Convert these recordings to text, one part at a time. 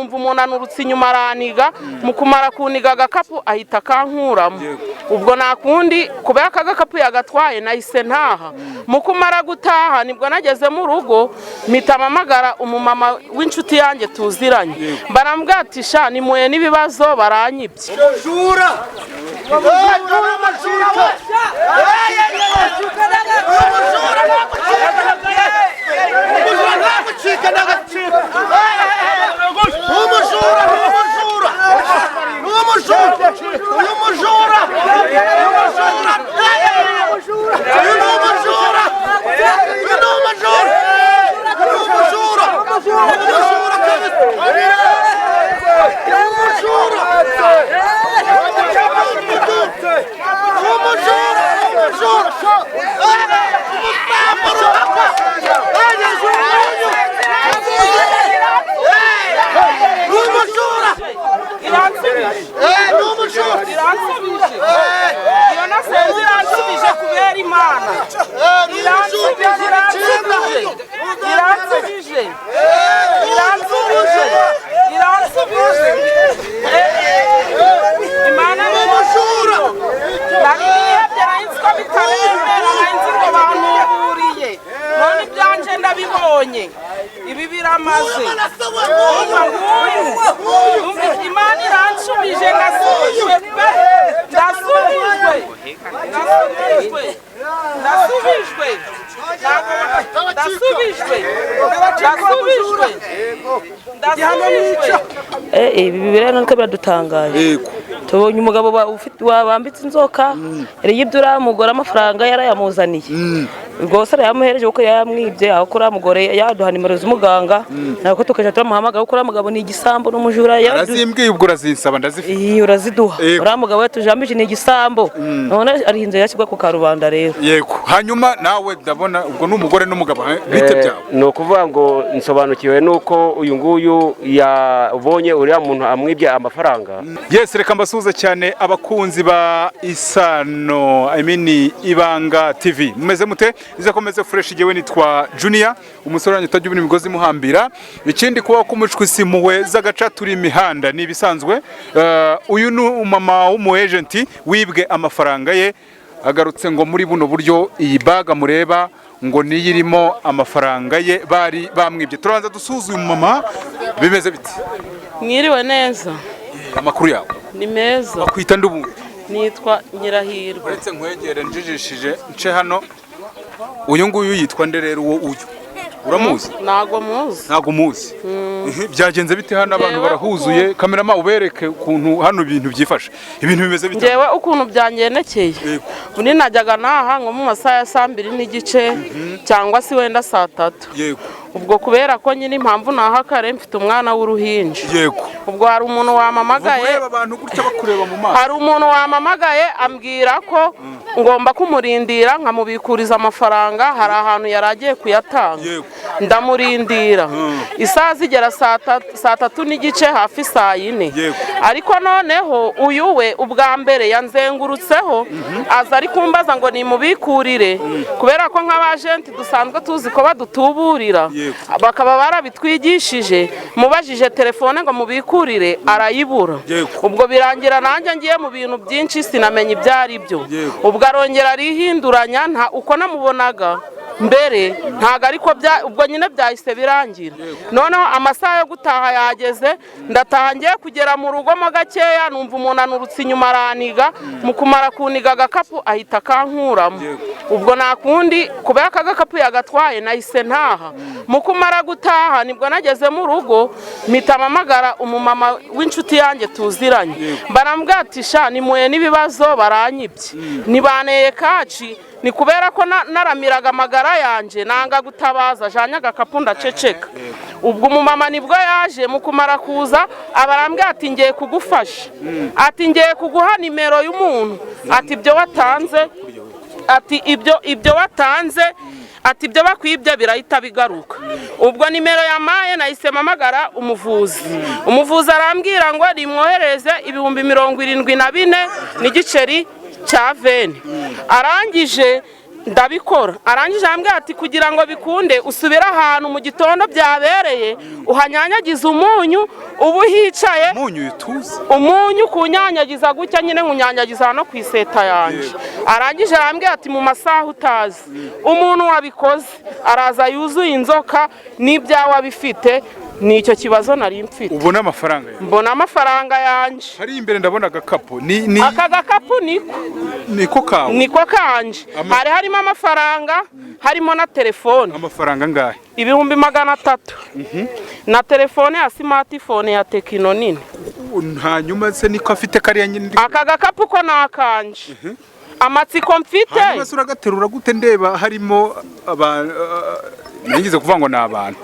umuntu anurutse inyuma araniga mu kumara kuniga agakapu ahita kankuramo ubwo nakundi kubera aka gakapu yagatwaye nahise ntaha mu kumara gutaha nibwo nageze mu rugo mpita mpamagara umumama w'inshuti yanjye tuziranye barambwira ati sha nimuye n'ibibazo baranyibye ibi biramaze Imana iransubije ibi bireno niko biradutangaje tubonye umugabo wambitse inzoka yibye uramugora amafaranga yarayamuzaniye rwose yamuhereje kuko yamwibye aho kuri amugore yaduha nimero z'umuganga nako tukaje turamuhamagara kuko amugabo ni igisambo n'umujura arazimbwiye ubwo urazinsaba ndazifite uraziduha uramugabo yatujambije ni igisambo none ari inzo yashyirwa ku karubanda rero yego hanyuma nawe ndabona ubwo n'umugore n'umugabo bite byawe no kuvuga ngo nsobanukiwe nuko uyu nguyu yabonye uriya muntu amwibye amafaranga yes reka mbasuhuze cyane abakunzi ba Isano Ibanga TV mumeze mute izakomeze fresh jewe nitwa Junior umusore wanyu utajya ubona imigozi muhambira ikindi kuba kumucwa isimuwe z'agaca turi imihanda ni bisanzwe uyu ni umama w'umu agent wibwe amafaranga ye agarutse ngo muri buno buryo iyi baga mureba ngo niyirimo amafaranga ye bari bamwibye turanza dusuzuye umama bimeze biti mwiriwe neza amakuru yawe ni meza bakwita ndubundi nitwa Nyirahirwa uretse nkwegere njijishije nce hano uyu nguyu yitwa nde rero uwo uyu uramuzi ntago muzi byagenze bite hano abantu barahuzuye kamerama ubereke ukuntu hano ibintu byifashe ibintu bimeze bite jewe ukuntu byangendekeye undi najyaga naha ngo mu masaha ya 2:30 cyangwa si wenda 3:00 yego ubwo kubera ko nyine impamvu naha kare mfite umwana w'uruhinja yego ubwo hari umuntu wamamagaye abantu gutya bakureba mu maso hari umuntu wamamagaye ambwira ko ngomba kumurindira nkamubikuriza amafaranga hari ahantu yaragiye kuyatanga ndamurindira isaha zigera 3:30 hafi 4:00 ariko noneho uyu we ubwa mbere yanzengurutseho aza ari kumbaza ngo nimubikurire kubera ko nk'abagenti dusanzwe tuzi ko badutuburira bakaba barabitwigishije mubajije telefone ngo mubikurire arayibura ubwo birangira nanjye ngiye mu bintu byinshi sinamenye ibyari byo ubwo arongera arihinduranya nta uko namubonaga mbere ntago ariko ubwo nyine byahise birangira noneho amasaha yo gutaha yageze ndataha ngiye kugera mu rugo mo gakeya numva umuntu anurutse inyuma araniga mu kumara kuniga agakapu ahita kankuramo ubwo nakundi kubera aka gakapu yagatwaye nahise ntaha mu kumara gutaha nibwo nageze mu rugo mpita mpamagara umumama w'inshuti yanjye tuziranye barambwira ati sha nimuye n'ibibazo baranyibye nibaneye kaci ni kubera ko naramiraga amagara yanje nanga gutabaza janya agakapu ndaceceka ubwo umumama nibwo yaje mu kumara kuza abarambwira ati ngiye kugufasha ati ngiye kuguha nimero y'umuntu ati ibyo watanze ati ibyo watanze ati ibyo bakwibye birahita bigaruka ubwo nimero yamaye nahise mpamagara umuvuzi arambwira ngo rimwohereze 74,000 n'igiceri cya veni arangije ndabikora arangije ambwira ati kugira ngo bikunde usubire ahantu mu gitondo byabereye uhanyanyagiza umunyu ubu hicaye umunyu kunyanyagiza gutya nyine nkunyanyagiza hano ku iseta yanjye arangije arambwira ati mu masaha utazi umuntu wabikoze araza yuzuye inzoka n'ibyawe abifite nicyo kibazo nari mfite. Ubona amafaranga yawe? Mbona amafaranga yanje. Hari imbere ndabona agakapu. Aka gakapu niko kawe? Niko kanje. Hari harimo amafaranga, harimo na telefone. Amafaranga ngahe? 300. Na telefone ya smartphone ya Tekino nini. Hanyuma se niko afite kariya nyine. Aka gakapu ko nakanje. Amatsiko mfite. Hanyuma se uragaterura gute ndeba harimo Ningize kuvuga ngo n'abantu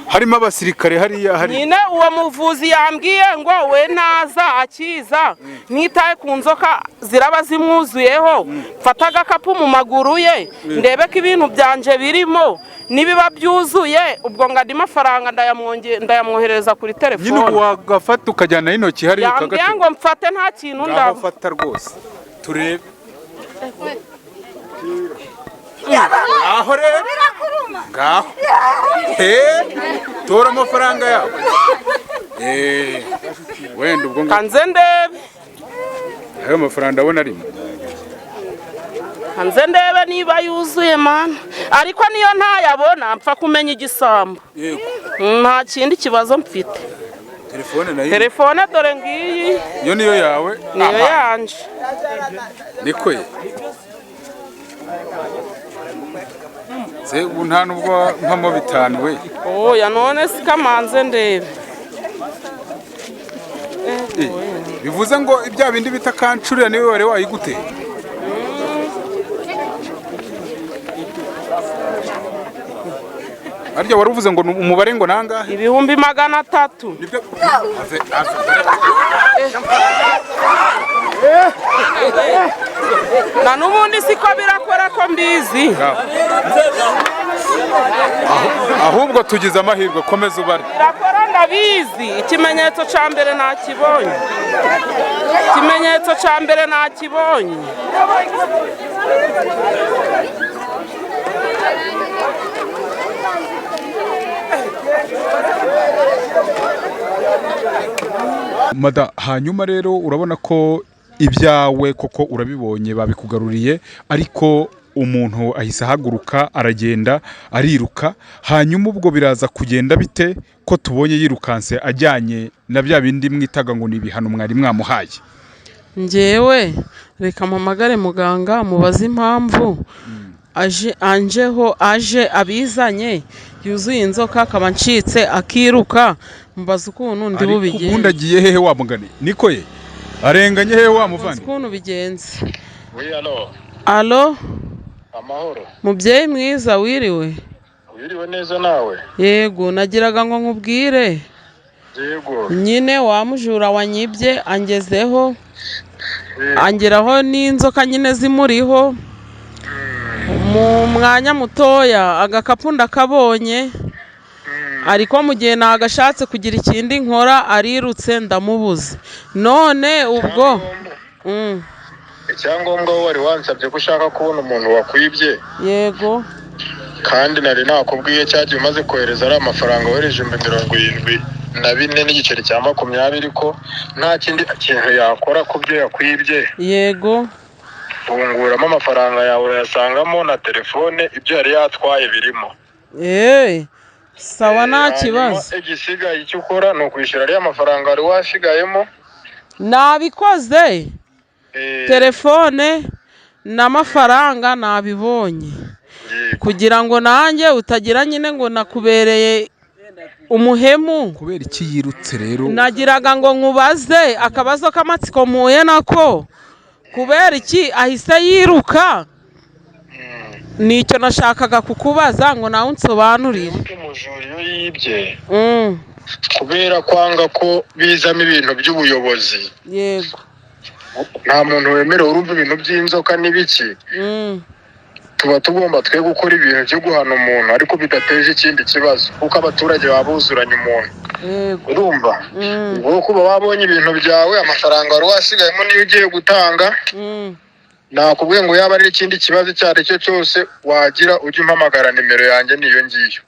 harimo abasirikare hariya nyine uwo muvuzi yambwiye ngo we naza akiza ntitaye ku nzoka ziraba zimwuzuyeho mfata agakapu mu maguru ye ndebe ko ibintu byanje birimo nibiba byuzuye ubwo ngadi mafaranga ndayamwohereza kuri telefone nyine wagafata ukajyana intoki hari ukagata yambwiye ngo mfate nta kintu ndafata rwose turebe aho rero ngaho tora amafaranga yawe wenda ubwo kanze ndebe ayo mafaranga ndabona arimo kanze ndebe niba yuzuye mana ariko niyo ntayabona mpfa kumenya igisambo nta kindi kibazo mfite telefone dore ngiyi iyo niyo yawe niyo yanje niko ye ubu nta nubwo mpamo 5 we oya none sikamanze ndebe bivuze ngo ibya bindi bita kancurira niwe wari wayigute arya wari uvuze ngo umubare ngo nangahe 300 na nubundi siko birakora ko mbizi ahubwo tugize amahirwe komeza ubare birakora ndabizi ikimenyetso ca mbere nakibonye Mada hanyuma rero urabona ko ibyawe koko urabibonye babikugaruriye ariko umuntu ahise ahaguruka aragenda ariruka hanyuma ubwo biraza kugenda bite ko tubonye yirukanse ajyanye na bya bindi mwitaga ngo ni ibihano mwari mwamuhaye njyewe reka mpamagare muganga mubaze impamvu aje abizanye yuzuye inzoka akaba ncitse akiruka mbaza ukuntu ndi bubigenze ubundi agiye hehe wa mugani niko ye arenganye hehe wa muvandi ukuntu bigenze alo amahoro mubyeyi mwiza wiriwe neza nawe yego nagiraga ngo nkubwire yego nyine wamujura wanyibye angezeho angeraho n'inzoka nyine zimuriho mu mwanya mutoya agakapu ndakabonye ariko mu gihe nagashatse kugira ikindi nkora arirutse ndamubuze none ubwo icyangombwa wari wansabye ko ushaka kubona umuntu wakwibye yego kandi nari nakubwiye cyagiye umaze kohereza ari amafaranga wohereje 74 n'igiceri cya 20 ko nta kindi kintu yakora ku byo yakwibye yego funguramo amafaranga yawe urayasangamo na telefone ibyo yari yatwaye birimo sawa nta kibazo igisigaye icyo ukora ni ukwishyura ariya mafaranga wari wasigayemo nabikoze telefone n'amafaranga nabibonye kugira ngo nanjye utagira nyine ngo nakubereye umuhemu kubera iki yirutse rero nagiraga ngo nkubaze akabazo k'amatsiko muye nako kubera iki ahise yiruka nicyo nashakaga kukubaza ngo nawe unsobanurire umujura iyo yibye kubera kwanga ko bizamo ibintu by'ubuyobozi yego nta muntu wemerewe urumva ibintu by'inzoka n'ibiki tuba tugomba twe gukora ibintu byo guhana umuntu ariko bidateje ikindi kibazo kuko abaturage babuzuranye umuntu urumva ubwo kuba wabonye ibintu byawe amafaranga wari wasigayemo niyo ugiye gutanga nakubwiye ngo yaba ari ikindi kibazo icyo ari cyo cyose wagira ujye umpamagara, nimero yanjye niyo ngiyo.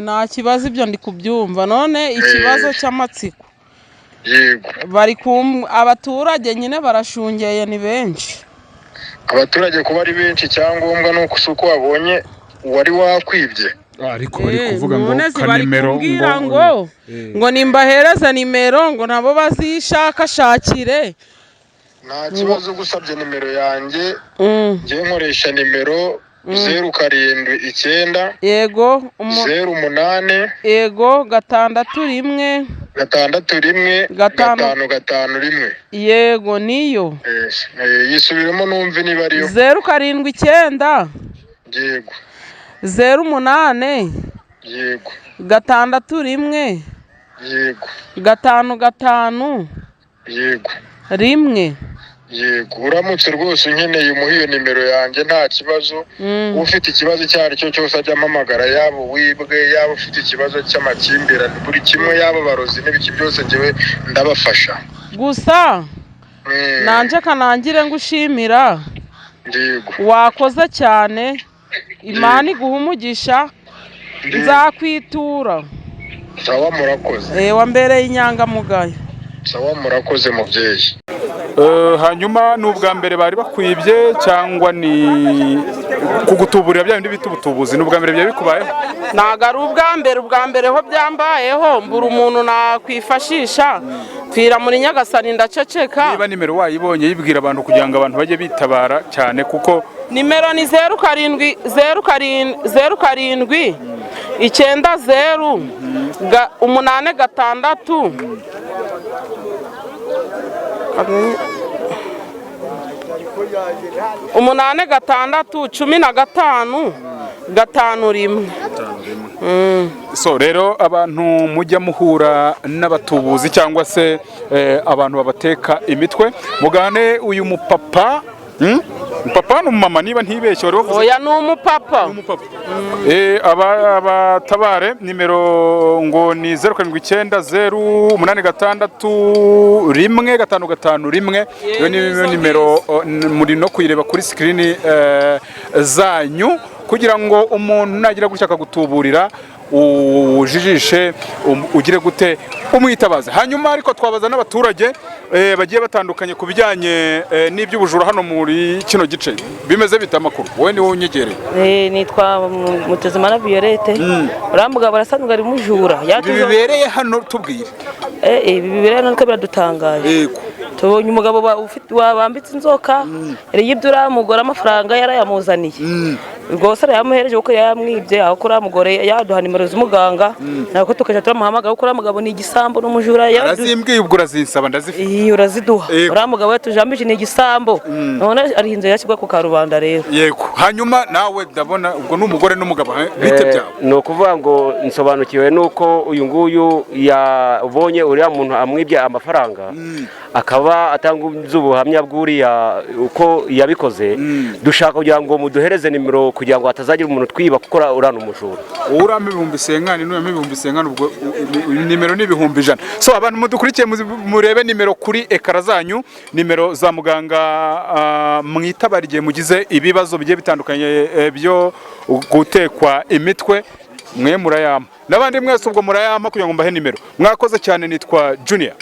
nta kibazo, ibyo ndi kubyumva. None ikibazo cy'amatsiko, yego, abaturage nyine barashungeye, ni benshi. Abaturage kuba ari benshi, icyangombwa ni uko wabonye uwari wakwibye. ariko bari kuvuga ngo kanimero ngo nimbahereza nimero ngo nabo bazishakashakire. Nta kibazo, gusabye nimero yanjye ngiye nkoresha nimero 079 yego 08 yego 6 1 551 yego niyo. yisubiremo numve niba ariyo. 079 yego 08 yego 6 yego 551 yego 1. yego, uramutse rwose unkeneye umuha iyo nimero yanjye nta kibazo. Ufite ikibazo icyo ari cyo cyose ajya ampamagara, yaba wibwe, yaba ufite ikibazo cy'amakimbirane, buri kimwe, yaba barozi n'ibiki byose njyewe ndabafasha. Gusa nanje kanangire ngushimira, yego, wakoze cyane, Imana iguha umugisha, nzakwitura. sawa, murakoze. Wambereye inyangamugayo. Sawa, murakoze mubyeyi. hanyuma ni ubwa mbere bari bakwibye cyangwa ni kugutuburira bya bindi bita ubutubuzi? Ni ubwa mbere byari bikubayeho? Ntago ari ubwa mbere ho byambayeho, mbura umuntu nakwifashisha, pfira muri Nyagasani ndaceceka. Niba nimero wayibonye yibwira abantu kugira ngo abantu bajye bitabara cyane, kuko nimero ni 07 90 86 15 so rero abantu mujya muhura n'abatubuzi cyangwa se abantu babateka imitwe, mugane uyu mupapa. Papa n'umumama niba ntibeshye wari wavuze? Oya, ni umupapa. Abatabare nimero ngo ni 0790861551. Iyo ni nimero muri no kuyireba kuri screen zanyu, kugira ngo umuntu nagira gutya akagutuburira ujijishe ugire gute umwitabaza. Hanyuma ariko twabaza n'abaturage bagiye batandukanye ku bijyanye n'iby'ubujura hano muri kino gice, bimeze bita amakuru. Wowe ni wowe unyegereye? Nitwa Mutezimana Violette. Urambuga barasanzwe ari mujura. Bibereye hano tubwire. Ibi bibereye hano biradutangaje. Yego, tubonye umugabo wabambitse inzoka, yibye uramugora amafaranga yarayamuzaniye. Rwose yamuhereje kuko yamwibye, aho kuri amugore yaduha nimero z'umuganga, nako tukaje turamuhamagara kuko uramugabo ni igisambo n'umujura. Arazimbwiye, ubwo urazinsaba ndazifite. Uraziduha. Uramugabo yatujambije ni igisambo, none ari inzu yashyirwa ku karubanda rero. Yego, hanyuma nawe ndabona ubwo n'umugore n'umugabo bite byabo? Ni ukuvuga ngo nsobanukiwe nuko uyu nguyu yabonye uriya muntu amwibye amafaranga, akaba atanga ubuhamya bw'uriya uko yabikoze. Dushaka kugira ngo muduhereze nimero kugira ngo hatazagira umuntu twiba kuko urana umujura. Urame 1000 n'uyame 1000, ubwo nimero ni 100. So abantu mudukurikiye murebe nimero kuri ekara zanyu, nimero za muganga mwitabarigiye mugize ibibazo bigiye bitandukanye byo gutekwa imitwe, mwe murayama, n'abandi mwese ubwo murayama kugira ngo mbahe nimero. Mwakoze cyane. Nitwa Junior.